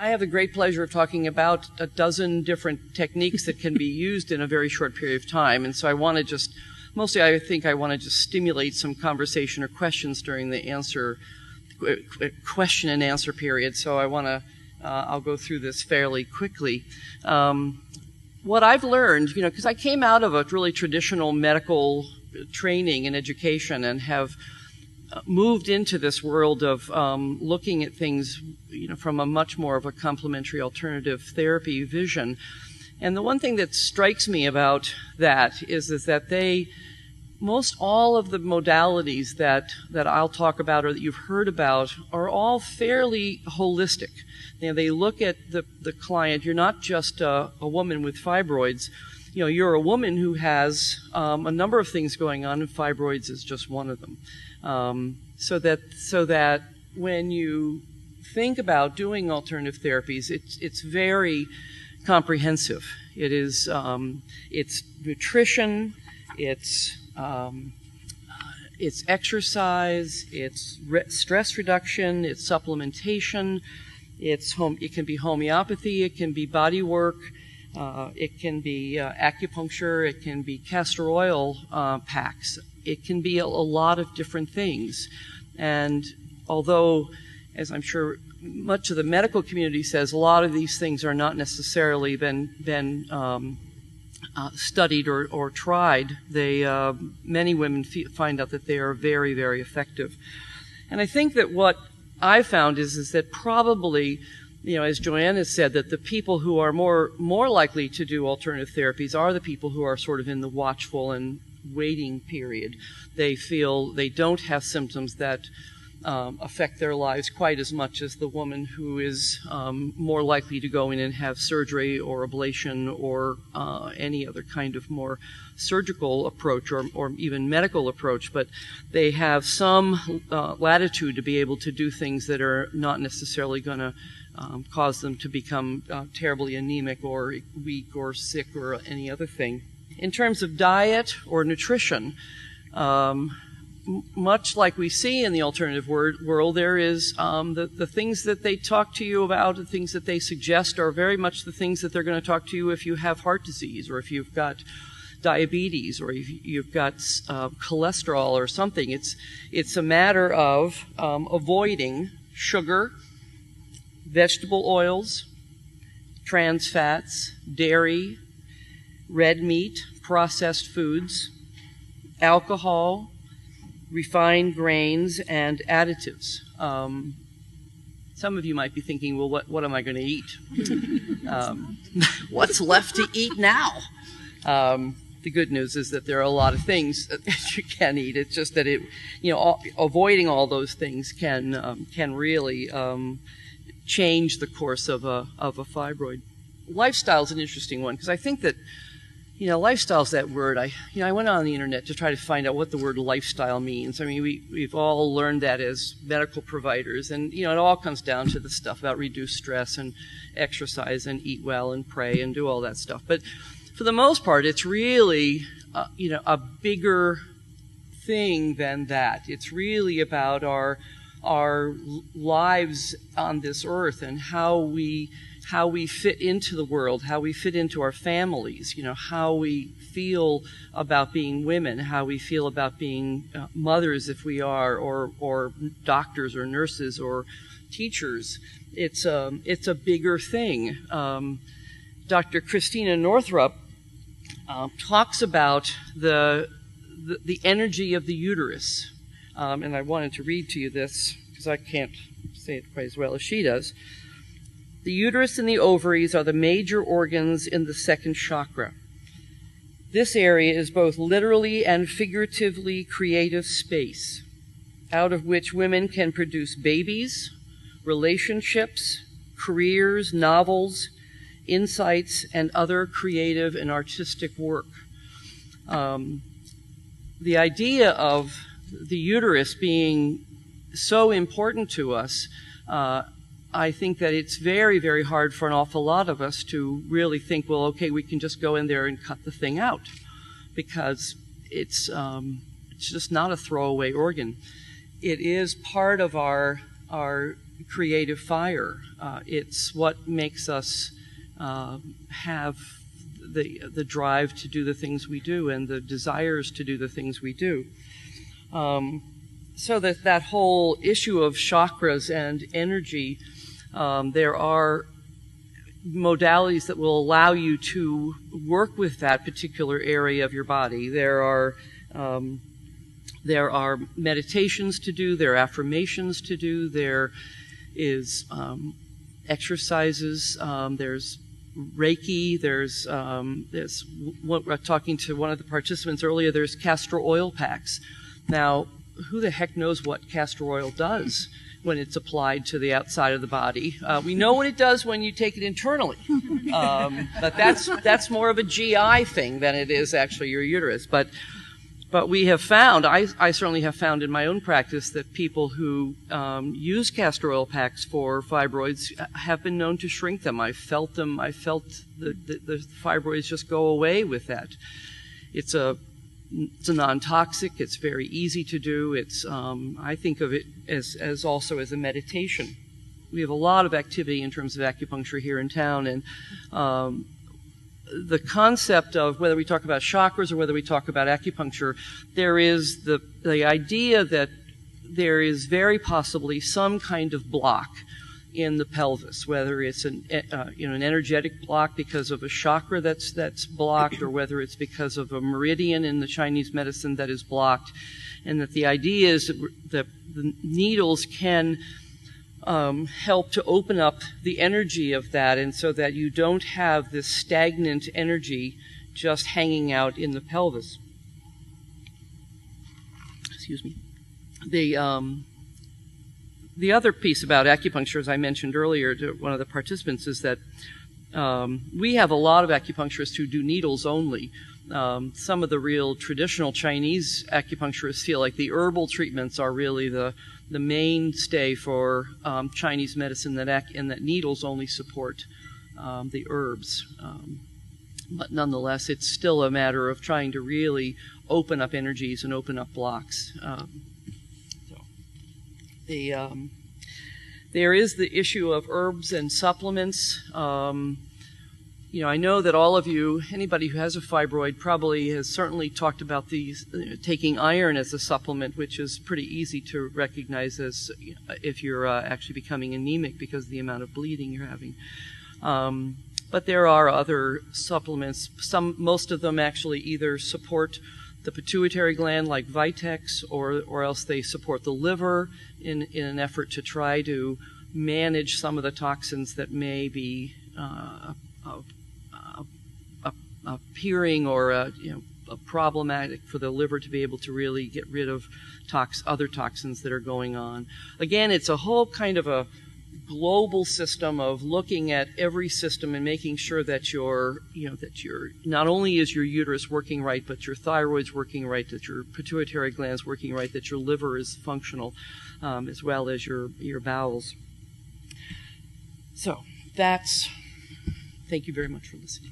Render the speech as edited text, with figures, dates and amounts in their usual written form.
I have the great pleasure of talking about a dozen different techniques that can be used in a very short period of time. And so I want to just, mostly I think I want to just stimulate some conversation or questions during the question and answer period. So I want to, I'll go through this fairly quickly. What I've learned, because I came out of a really traditional medical training and education and have moved into this world of looking at things, from a much more of a complementary alternative therapy vision. And the one thing that strikes me about that is that most all of the modalities that I'll talk about or that you've heard about are all fairly holistic. They look at the client. You're not just a woman with fibroids. You're a woman who has a number of things going on, and fibroids is just one of them. So that when you think about doing alternative therapies, it's very comprehensive. It is it's nutrition, it's exercise, it's stress reduction, it's supplementation, it can be homeopathy, it can be body work, it can be acupuncture, it can be castor oil packs. It can be a lot of different things. And although, as I'm sure much of the medical community says, a lot of these things are not necessarily been studied or tried, many women find out that they are very, very effective. And I think that what I found is that probably, as Joanne has said, that the people who are more likely to do alternative therapies are the people who are sort of in the watchful and waiting period. They feel they don't have symptoms that affect their lives quite as much as the woman who is more likely to go in and have surgery or ablation or any other kind of more surgical approach or even medical approach, but they have some latitude to be able to do things that are not necessarily going to cause them to become terribly anemic or weak or sick or any other thing. In terms of diet or nutrition, much like we see in the alternative world, there is the things that they talk to you about, the things that they suggest are very much the things that they're going to talk to you if you have heart disease or if you've got diabetes or if you've got cholesterol or something. It's a matter of avoiding sugar, vegetable oils, trans fats, dairy, red meat, processed foods, alcohol, refined grains, and additives. Some of you might be thinking, well, what am I going to eat? What's left to eat now? The good news is that there are a lot of things that you can eat. It's just that avoiding all those things can really change the course of a fibroid. Lifestyle is an interesting one because I think that lifestyle is that word. I went on the internet to try to find out what the word lifestyle means. I mean, we've all learned that as medical providers, and it all comes down to the stuff about reduce stress and exercise and eat well and pray and do all that stuff. But for the most part, it's really a bigger thing than that. It's really about our lives on this earth and how we fit into the world, how we fit into our families, how we feel about being women, how we feel about being mothers if we are, or doctors or nurses or teachers. It's a bigger thing. Dr. Christina Northrup talks about the energy of the uterus, and I wanted to read to you this because I can't say it quite as well as she does. The uterus and the ovaries are the major organs in the second chakra. This area is both literally and figuratively creative space, out of which women can produce babies, relationships, careers, novels, insights, and other creative and artistic work. The idea of the uterus being so important to us, I think that it's very, very hard for an awful lot of us to really think, well, okay, we can just go in there and cut the thing out, because it's just not a throwaway organ. It is part of our creative fire. It's what makes us have the drive to do the things we do and the desires to do the things we do. So that whole issue of chakras and energy, there are modalities that will allow you to work with that particular area of your body. There are meditations to do, there are affirmations to do, there is exercises, there's Reiki, there's talking to one of the participants earlier, there's castor oil packs. Now, who the heck knows what castor oil does when it's applied to the outside of the body? We know what it does when you take it internally, but that's more of a GI thing than it is actually your uterus. But we have found, I certainly have found in my own practice, that people who use castor oil packs for fibroids have been known to shrink them. I felt them. I felt the fibroids just go away with that. It's a non-toxic. It's very easy to do. It's I think of it as also as a meditation. We have a lot of activity in terms of acupuncture here in town, and the concept of whether we talk about chakras or whether we talk about acupuncture, there is the idea that there is very possibly some kind of block in the pelvis, whether it's an energetic block because of a chakra that's blocked, or whether it's because of a meridian in the Chinese medicine that is blocked, and that the idea is that the needles can help to open up the energy of that, and so that you don't have this stagnant energy just hanging out in the pelvis. Excuse me. The other piece about acupuncture, as I mentioned earlier to one of the participants, is that we have a lot of acupuncturists who do needles only. Some of the real traditional Chinese acupuncturists feel like the herbal treatments are really the mainstay for Chinese medicine, and that needles only support the herbs. But nonetheless, it's still a matter of trying to really open up energies and open up blocks. There is the issue of herbs and supplements. I know that all of you, anybody who has a fibroid probably has certainly talked about taking iron as a supplement, which is pretty easy to recognize as if you're actually becoming anemic because of the amount of bleeding you're having. But there are other supplements. Most of them actually either support the pituitary gland, like Vitex, or else they support the liver in an effort to try to manage some of the toxins that may be appearing or problematic for the liver to be able to really get rid of other toxins that are going on. Again, it's a whole kind of a global system of looking at every system and making sure that not only is your uterus working right, but your thyroid's working right, that your pituitary gland's working right, that your liver is functional, as well as your bowels. So thank you very much for listening.